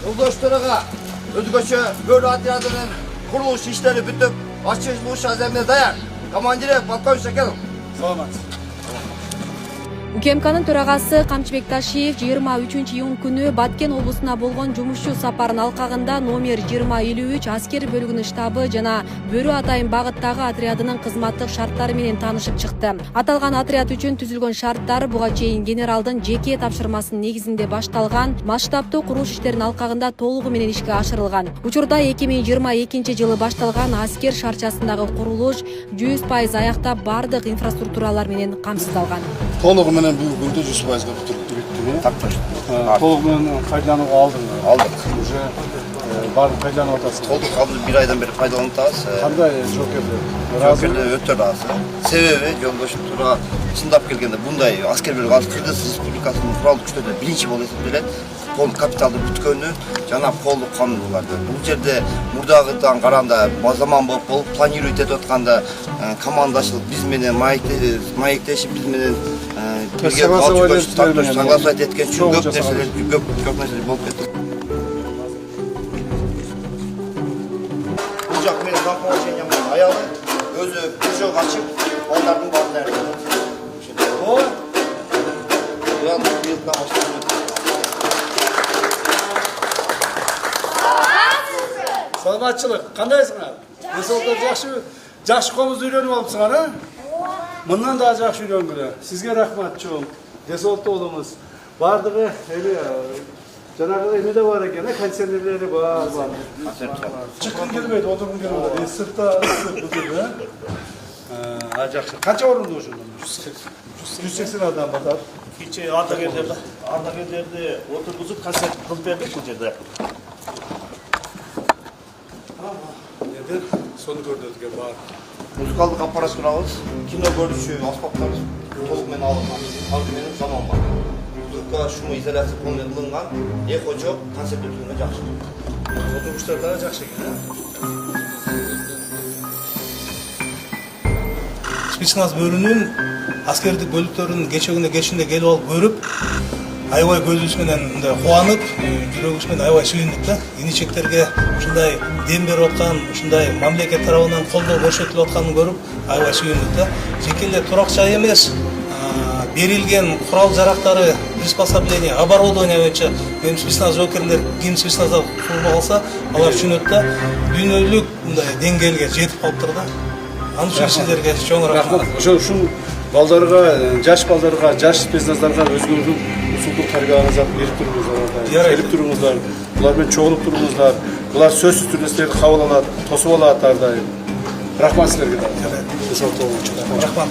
Yoldaşlarına özgöçü bölü atıradının kuruluş işleri bütüp açılmış azemine dayan. Komandire Polkovnik Şekelov. Selamat. УКМКнын төрагасы Камчыбек Ташиев 23-июнь күнү Баткен облусуна болгон жумушчу сапарын алкагында номер 2053 аскер бөлүгүнүн штабы жана Бөрү Атайын багыттагы отрядынын кызматтык шарттары менен таанышып чыкты. Аталган отряд үчүн түзүлгөн шарттар буга чейин генералдын жеке тапшырмасынын негизинде башталган масштабдуу курулуш иштеринин алкагында толугу менен ишке ашырылган. Учурда 2022-жылы башталган аскер шарчасындагы курулуш 100% аяктап бардык инфраструктуралар менен камсыздалган. Толугу менен бүгүнкү күндө 100%га бүтүрүлдү. Так точно. Толугу менен пайдаланууга Алдык. Уже баарын пайдаланып атасыз. Толук азыр 1 айдан бери пайдаланып атабыз. Кандай жоокерлер? Жоокерлер өтө ыраазы. Себеби жолдош туура чындап келгенде мындай аскер бөлүгү азыр Кыргыз Республикасынын куралдуу күчтөрүндө биринчи болуп эсептелет. Колдук капиталды бүткөнү жана колдук канундууларды. Бул жерде мурдагыдан караганда базаман болуп планирует этип атканда командашылык биз менен маектешип биз менен согласовать эткен үчүн көп нерселер болуп кетти. Бул жак менен расположением аялы өзү пежок ачып балдардын баарын ээрчилет. Ой. Саламатчылык, кандайсыңар? Десолдор жакшы комуз үйрөнүп алыпсыңар, а? Мындан да жакшы үйрөнгүлө. Сизге рахмат чоң. Десолдо болуңуз. Бардыгы эли жанагы эмеде бар экен, кондиционерлери бар. Чыккың келбейт, отургуң келбейт. Сыртта ысык бутуп, а? Жакшы. Канча орунду ошондо? 180 адам бар. Кече ардагерлерди отургузуп концерт кылып бердик бул жерде. Сону көрдүгө бар. Музыкалдык аппаратурабыз, кино көрүүчү аспаптарыбыз толук менен алынган. Кандуу менен заманбап. Трубка шумоизоляция полный кылынган, эхо жок, концерт өтүүгө жакшы. Отургучтар да жакшы экен, Спецназ бөлүнүн аскердик бөлүктөрүнүн кечинде келип алып көрүп, аябай көзүбүз менен мындай кубанып, жүрөгүбүз менен аябай сүйүндүк да. Иничектерге ушундай дем берип аткан, ушундай мамлекет тарабынан колдоо көрсөтүлүп атканын көрүп, аябай сүйүндүк да. Жеке эле турак жай эмес, берилген курал жарактары, приспособление, оборудование боюнча мен спецназ жоокерлер ким спецназда курулуп алса, алар түшүнөт да, дүйнөлүк мындай деңгээлге жетип калыптыр да. Аны үчүн сиздерге чоң рахмат. Ошол балдарга, жаш балдарга, жаш спецназдарга өзгөрүп усулдук тарбияңызды берип туруңуздар. Келип туруңуздар. Булар менен чогулуп туруңуздар. Булар сөзсүз түрдө силерди кабыл алат, тосуп алат ар дайым. Рахмат силерге да. Рахмат.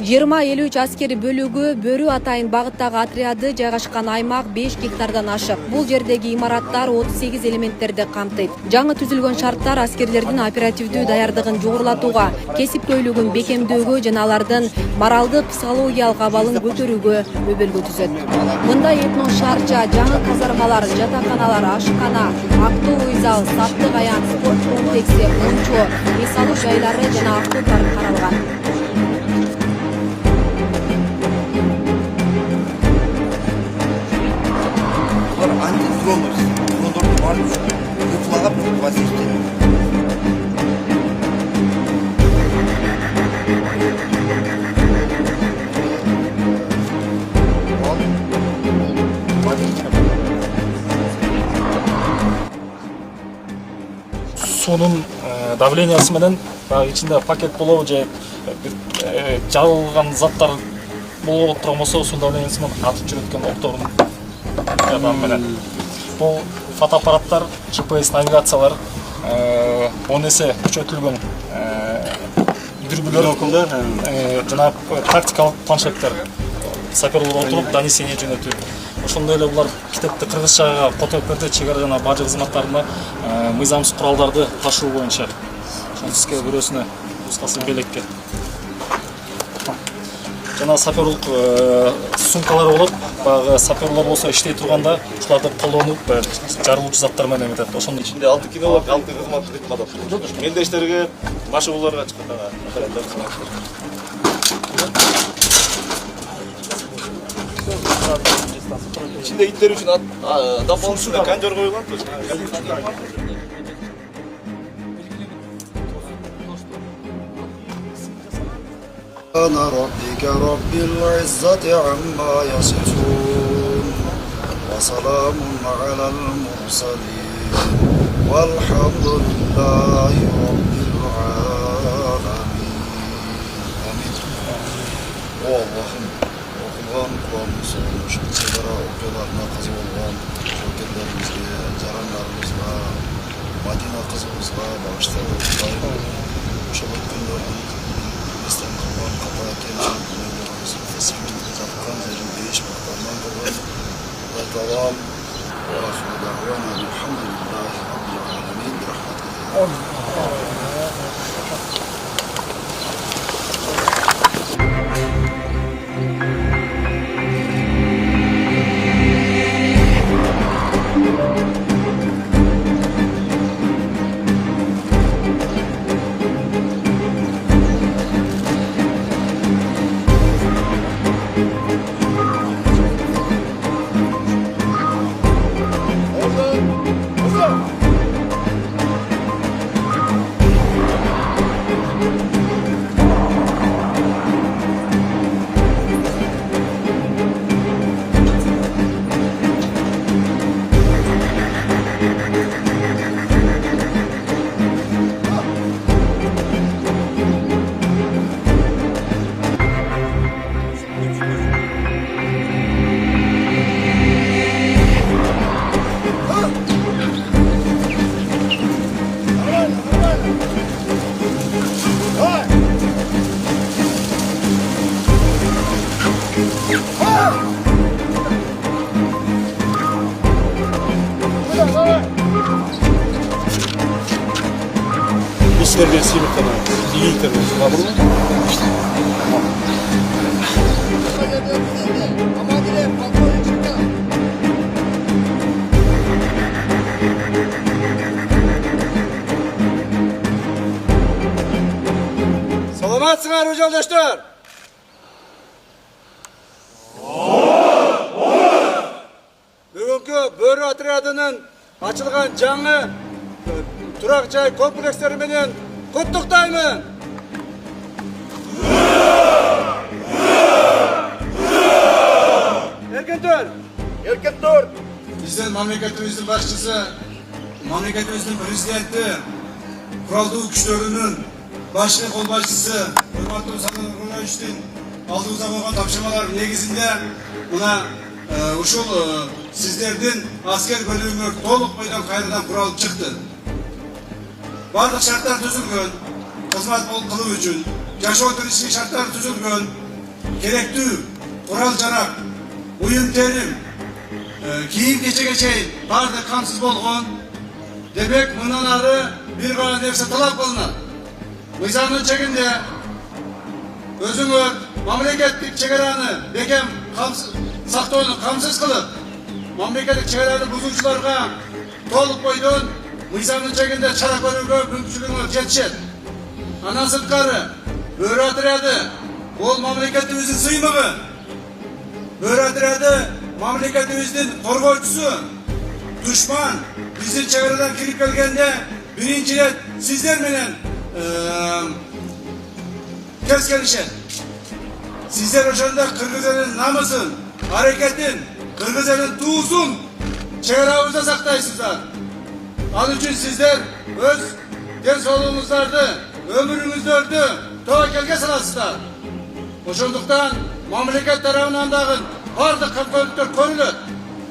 Жыйырма 53 аскери бөлүгү Бөрү Атайын багыттагы отряды жайгашкан аймак 5 гектардан ашык. Бул жердеги имараттар 38 элементтерди камтыйт. Жаңы түзүлгөн шарттар аскерлердин оперативдүү даярдыгын жогорулатууга, кесипкөйлүгүн бекемдөөгө жана алардын моралдык психологиялык абалын көтөрүүгө өбөлгө түзөт. Мындай этно шарча, жаңы казармалар, жатаканалар, ашкана, актовый зал, саптык аян, спорт комплекси, мончо, эс алуу жайлары жана автобус каралган. Дрондорду баарын кыплагап воздействие. Сонун давлениясы менен баягы ичинде пакет болобу же жабылган заттар болуп турган болсо ушул давлениясы менен атып жүрөт экен октордун жардамы менен. Бул фотоаппараттар, GPS навигациялар 10 эсе күчөтүлгөн дүрбүлөр, жана тактикалык планшеттер. Саперлор отуруп донесение жөнөтүп, ошондой эле булар китепти кыргызчага которуп берди, чек ара жана бажы кызматтарына мыйзамсыз куралдарды ташуу боюнча. Ошону сизге бирөөсүнө нускасы белекке. Жана саперлык сумкалар болот. Баягы саперлор болсо иштей турганда ушуларды колдонуп жарылуучу заттар менен эметет. Ошонун ичинде 6 кинолог, 6 кызматтык катат. Мелдештерге, машыгууларга чыкканда İçinde itler için dapalın üstüne kancar koyulan. سبحان ربك رب العزة عما يصفون وسلام على المرسلين والحمد لله رب العالمين آمين. Allah'ım okulan Kur'an'ın sorulmuş çevre okularına kızı olan şokerlerimizge, caranlarımızga, Madina kızımızga bağışlayalım. Uşak günlerin bizden kalan kata kemçiliklerimizi teslimimizi yapkan zerin değiş baklarından dolayı ve devam ve ahir da'vana elhamdülillahi rabbil alemin bi rahmetihi. Terbiyesi bir tane. İyi terbiyesi. Var mı? Salamatçılar hocamdaşlar. Bugünkü Börü Atriadının açılgan жаңы turak жай komplekslери менен құттықтаймын. Erken dur. Bizden memleketimizin başçısı, memleketimizin prezidenti, kuraldığı güçlerinin başlı kolbaşçısı, hürmetli Sadık Kuruluş'un aldığımızda olan tapşırmalar negizinde buna uşul sizlerden asker bölümü толық бойдан kaynadan kural çıktı. Барлық шарттар түзілген, қызмат қылу үшін, жашоо тіршілік шарттар түзілген, керектүү құрал-жарак, уюм-терим, кийим-кечеге чейин баардыгы камсыз болгон. Демек, мындан ары бир гана нерсе талап кылынат. Мыйзамдын чегинде өзүңөр мамлекеттик чек араны бекем сактоону камсыз кылып, мамлекеттик чек араны бузуучуларга толук бойдон мыйзамдын чегинде чара көрүүгө мүмкүнчүлүгүңөр жетишет. Андан сырткары Бөрү Отряды ол мамлекетибиздин сыймыгы. Бөрү Отряды мамлекетибиздин коргоочусу. Душман биздин чек арадан кирип келгенде биринчи рет сиздер менен кез келишет. Сиздер ошондо кыргыз элинин намысын, аракетин, кыргыз элинин туусун чек арабызда сактайсыздар. Ал үчүн сиздер өз ден соолугуңуздарды, өмүрүңүздөрдү тобокелге саласыздар. Ошондуктан мамлекет тарабынан дагы бардык камкөрлүктөр көрүлөт.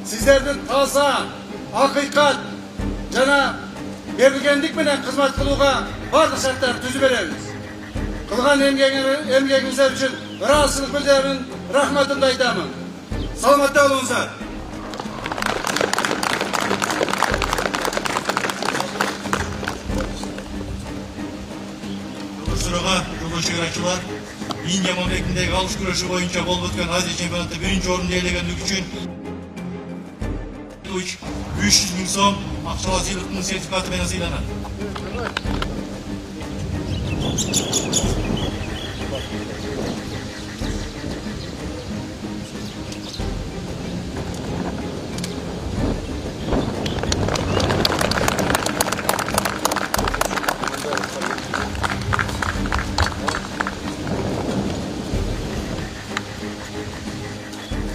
Сиздердин таза, акыйкат жана берилгендик менен кызмат кылууга бардык шарттарды түзүп беребиз. Кылган эмгегиңиздер үчүн ыраазычылык билдиребин, рахматымды айтамын. Саламатта болуңуздар. Suraka Jogos çegerachılar Индия мамлекетіндегі алыш күрөшү боюнча болуп өткөн Азия чемпионатта 1-чи орунду ээлегендиги үчүн 300 000 сом акчалуу сыйлыктын сертификаты менен сыйланат.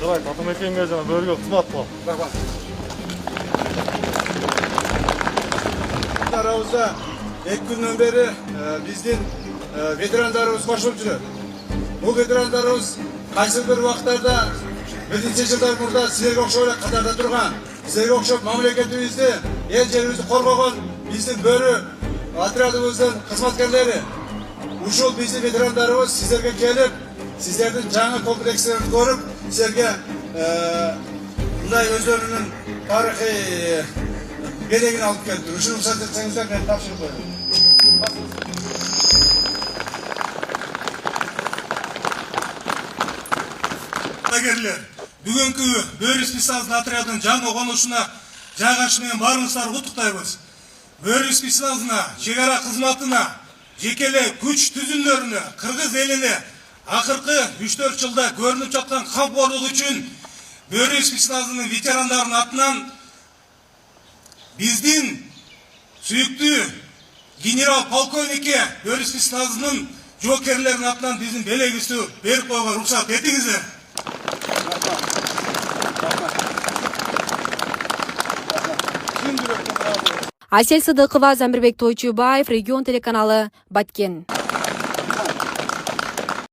Жарайт, атамекенге жана бөлгө кызмат кыл. Арабызда 2 күндөн бери биздин ветерандарыбыз кошулуп жүрөт. Бул ветерандарыбыз кайсы бир убактарда бир нече жылдар мурда силерге окшоп эле катарда турган, силерге окшоп мамлекетибизди, эл жерибизди коргогон биздин бөрү отрядыбыздын кызматкерлери. Ушул биздин ветерандарыбыз сиздерге келип, сиздердин жаңы комплекстерди көрүп, силерге мындай өздөрүнүн тарыхый белегин алып келди. Ушуну рухсат этсеңиздер, мен тапшырып коеюн. Бүгүнкү бөрү спецназынын отрядынын жаңы конушуна жайгашуу менен баарыңыздарды куттуктайбыз. Бөрү спецназына, чегара кызматына, жеке эле күч түзүмдөрүнө, кыргыз элине акыркы 3-4 жылда көрүнүп жаткан камкорлук үчүн бөрү спецназынын ветерандарынын атынан биздин сүйүктүү генерал полковникке бөрү спецназынын жоокерлеринин атынан биздин белегибизди берип коюуга уруксат этиңиздер. Асель Сыдыкова, Замирбек Тойчубаев, Регион телеканалы, Баткен.